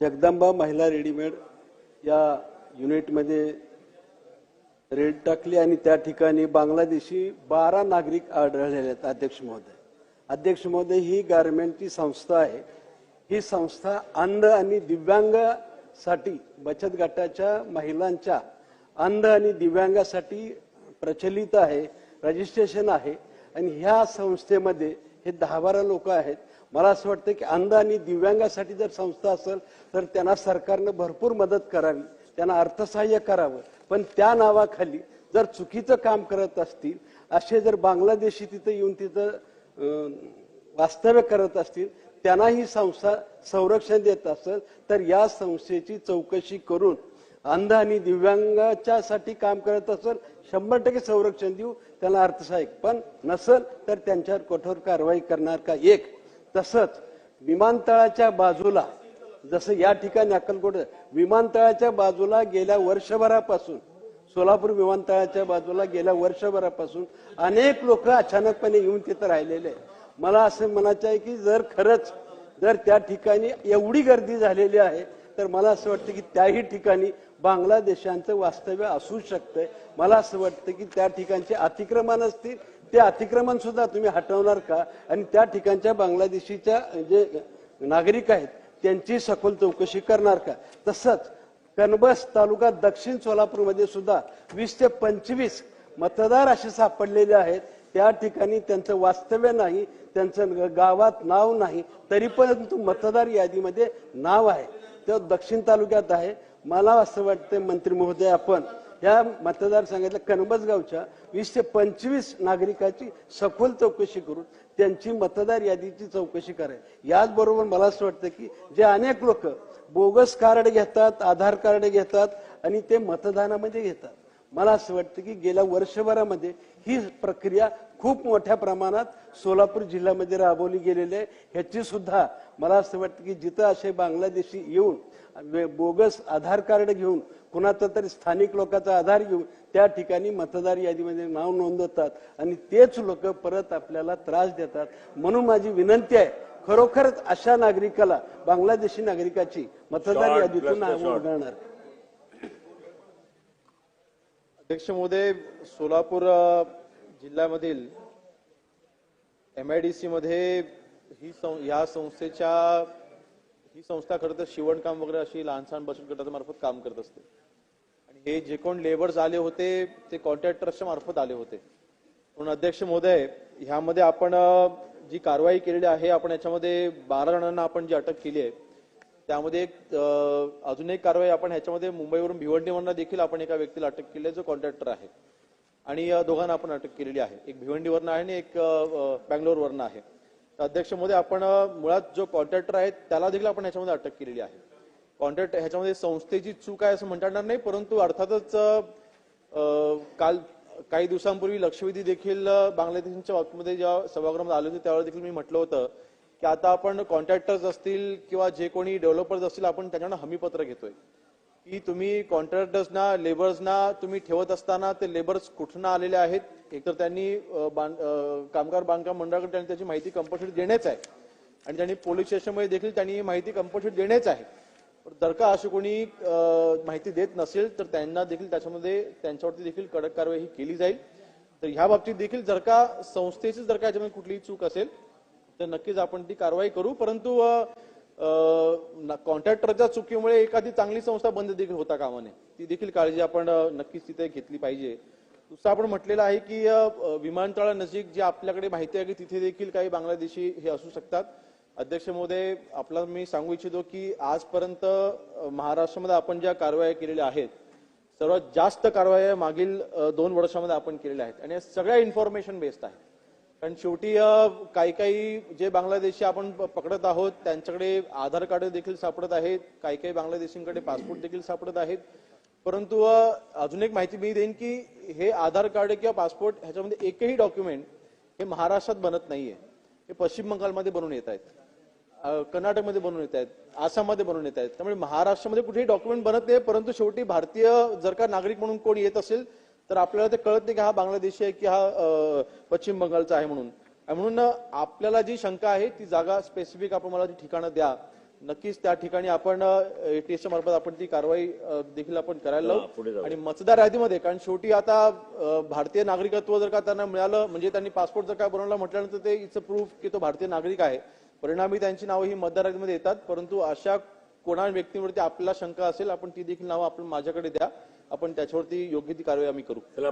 जगदंबा महिला रेडीमेड या युनिटमध्ये रेड टाकली आणि त्या ठिकाणी बांगलादेशी 12 नागरिक आढळलेले आहेत. अध्यक्ष महोदय, ही गारमेंटची संस्था आहे. ही संस्था अंध आणि दिव्यांगासाठी बचत गटाच्या महिलांच्या अंध आणि दिव्यांगासाठी प्रचलित आहे, रजिस्ट्रेशन आहे. आणि ह्या संस्थेमध्ये हे 10-12 लोक आहेत. मला असं वाटतं की अंध आणि दिव्यांगासाठी जर संस्था असेल तर त्यांना सरकारनं भरपूर मदत करावी, त्यांना अर्थसहाय्य करावं. पण त्या नावाखाली जर चुकीचं काम करत असतील, असे जर बांगलादेशी तिथं येऊन तिथं वास्तव्य करत असतील, त्यांना ही संस्था संरक्षण देत असेल तर या संस्थेची चौकशी करून अंध आणि दिव्यांगाच्यासाठी काम करत असेल 100% संरक्षण देऊ, त्यांना अर्थसहाय्य. पण नसेल तर त्यांच्यावर कठोर कारवाई करणार का? एक. तसंच विमानतळाच्या बाजूला, जसं या ठिकाणी अक्कलकोट विमानतळाच्या बाजूला गेल्या वर्षभरापासून, सोलापूर विमानतळाच्या बाजूला गेल्या वर्षभरापासून अनेक लोक अचानकपणे येऊन तिथं राहिलेले. मला असं म्हणायचं आहे की जर खरंच जर त्या ठिकाणी एवढी गर्दी झालेली आहे तर मला असं वाटतं की त्याही ठिकाणी बांगलादेशांचं वास्तव्य असू शकतंय. मला असं वाटतं की त्या ठिकाणचे अतिक्रमण असतील, ते अतिक्रमण सुद्धा तुम्ही हटवणार का? आणि त्या ठिकाणच्या बांगलादेशीच्या जे नागरिक आहेत त्यांची सखोल चौकशी करणार का? तसंच कनबस तालुका दक्षिण सोलापूरमध्ये सुद्धा 20 ते 25 मतदार असे सापडलेले आहेत. त्या ठिकाणी त्यांचं वास्तव्य नाही, त्यांचं गावात नाव नाही, तरी पण मतदार यादीमध्ये नाव आहे. ते दक्षिण तालुक्यात आहे. मला असं वाटतं मंत्री महोदय, आपण या मतदारसंघातल्या कनबस गावच्या 20 ते 25 नागरिकांची सखोल चौकशी करून त्यांची मतदार यादीची चौकशी करायची. याचबरोबर मला असं वाटतं की जे अनेक लोक बोगस कार्ड घेतात, आधार कार्ड घेतात आणि ते मतदानामध्ये घेतात, मला असं वाटतं की गेल्या वर्षभरामध्ये ही प्रक्रिया खूप मोठ्या प्रमाणात सोलापूर जिल्ह्यामध्ये राबवली गेलेली आहे. ह्याची सुद्धा मला असं वाटतं की जिथं असे बांगलादेशी येऊन बोगस आधार कार्ड घेऊन, कुणाचा तरी स्थानिक लोकांचा आधार घेऊन त्या ठिकाणी मतदार यादीमध्ये नाव नोंदवतात आणि तेच लोक परत आपल्याला त्रास देतात. म्हणून माझी विनंती आहे, खरोखरच अशा नागरिकाला, बांगलादेशी नागरिकाची मतदार यादीतून नाव वगळणार. अध्यक्ष महोदय, सोलापूर जिल्ह्यामधील MIDC मध्ये या ही संस्था खरं तर शिवणकाम वगैरे अशी लहान सहान बचत गटाच्या मार्फत काम करत असते. आणि हे जे कोण लेबर्स आले होते ते कॉन्ट्रॅक्टर्सच्या मार्फत आले होते. म्हणून अध्यक्ष महोदय, ह्यामध्ये आपण जी कारवाई केलेली आहे, आपण याच्यामध्ये 12 जणांना आपण जी अटक केली आहे, त्यामध्ये अजून एक कारवाई आपण ह्याच्यामध्ये मुंबईवरून भिवंडीवरनं देखील आपण एका व्यक्तीला अटक केली आहे जो कॉन्ट्रॅक्टर आहे. आणि दोघांना आपण अटक केलेली आहे. एक भिवंडीवरनं आहे आणि एक बँगलोरवरनं आहे. अध्यक्ष महोदय, आपण मुळात जो कॉन्ट्रॅक्टर आहे त्याला देखील आपण ह्याच्यामध्ये अटक केलेली आहे. कॉन्ट्रॅक्ट ह्याच्यामध्ये संस्थेची चूक आहे असं म्हणता येणार नाही, परंतु अर्थातच काल काही दिवसांपूर्वी लक्षवेधी देखील बांगलादेशच्या बाबतीमध्ये जेव्हा सभागृहामध्ये आले होते त्यावेळेस देखील मी म्हटलं होतं की आता आपण कॉन्ट्रॅक्टर्स असतील किंवा जे कोणी डेव्हलपर्स असतील, आपण त्यांच्याकडून हमीपत्र घेतोय की तुम्ही कॉन्ट्रॅक्टर्सना, लेबर्सना तुम्ही ठेवत असताना ते लेबर्स कुठून आलेले आहेत, एकतर त्यांनी कामगार बांधकाम मंडळाकडे त्यांनी त्याची माहिती कंपल्सरी देणेच आहे आणि त्यांनी पोलीस स्टेशनमध्ये देखील त्यांनी ही माहिती कंपल्सरी देणेच आहे. जर का अशी कोणी माहिती देत नसेल तर त्यांना देखील त्याच्यामध्ये त्यांच्यावरती देखील कडक कारवाई केली जाईल. तर ह्या बाबतीत देखील जर का संस्थेची जर का याच्यामध्ये कुठलीही चूक असेल तर नक्कीच आपण ती कारवाई करू. परंतु कॉन्ट्रॅक्टरच्या चुकीमुळे एखादी चांगली संस्था बंद देखील होता कामा नये, ती देखील काळजी आपण नक्कीच तिथे घेतली पाहिजे. दुसरं आपण म्हटलेलं आहे की विमानतळानजीक जी आपल्याकडे माहिती आहे की तिथे देखील काही बांगलादेशी हे असू शकतात. अध्यक्ष महोदय, आपल्याला मी सांगू इच्छितो की आजपर्यंत महाराष्ट्रामध्ये आपण ज्या कारवाया केलेल्या आहेत, सर्वात जास्त कारवाया मागील 2 वर्षामध्ये आपण केलेल्या आहेत आणि सगळ्या इन्फॉर्मेशन बेस्ड आहे. कारण शेवटी काही जे बांगलादेशी आपण पकडत आहोत त्यांच्याकडे आधार कार्ड देखील सापडत आहेत, काही बांगलादेशींकडे पासपोर्ट देखील सापडत आहेत. परंतु अजून एक माहिती मी देईन की हे आधार कार्ड किंवा पासपोर्ट ह्याच्यामध्ये एकही डॉक्युमेंट हे महाराष्ट्रात बनत नाहीये. हे पश्चिम बंगालमध्ये बनवून येत आहेत, कर्नाटकमध्ये बनवून येत आहेत, आसाममध्ये बनवून येत आहेत. त्यामुळे महाराष्ट्रामध्ये कुठेही डॉक्युमेंट बनत नाही. परंतु शेवटी भारतीय जर का नागरिक म्हणून कोण येत असेल तर आपल्याला ते कळत नाही की हा बांगलादेशी आहे की हा पश्चिम बंगालचा आहे म्हणून. म्हणून आपल्याला जी शंका आहे ती जागा स्पेसिफिक आपण मला ती ठिकाणं द्या नक्कीच त्या ठिकाणी आपण एटीएसच्या मार्फत आपण ती कारवाई देखील आपण करायला पुढे लावू. जाऊ. आणि मतदार यादीमध्ये, कारण शेवटी आता भारतीय नागरिकत्व जर का त्यांना मिळालं, म्हणजे त्यांनी पासपोर्ट जर का बनवला म्हटल्यानंतर ते इट्स अ प्रूफ की तो भारतीय नागरिक आहे. परिणामी त्यांची नावं ही मतदार यादीमध्ये येतात. परंतु अशा कोणा व्यक्तीवरती आपल्याला शंका असेल, आपण ती देखील नावं आपण माझ्याकडे द्या, आपण त्याच्यावरती योग्य ती कारवाई आम्ही करू. चला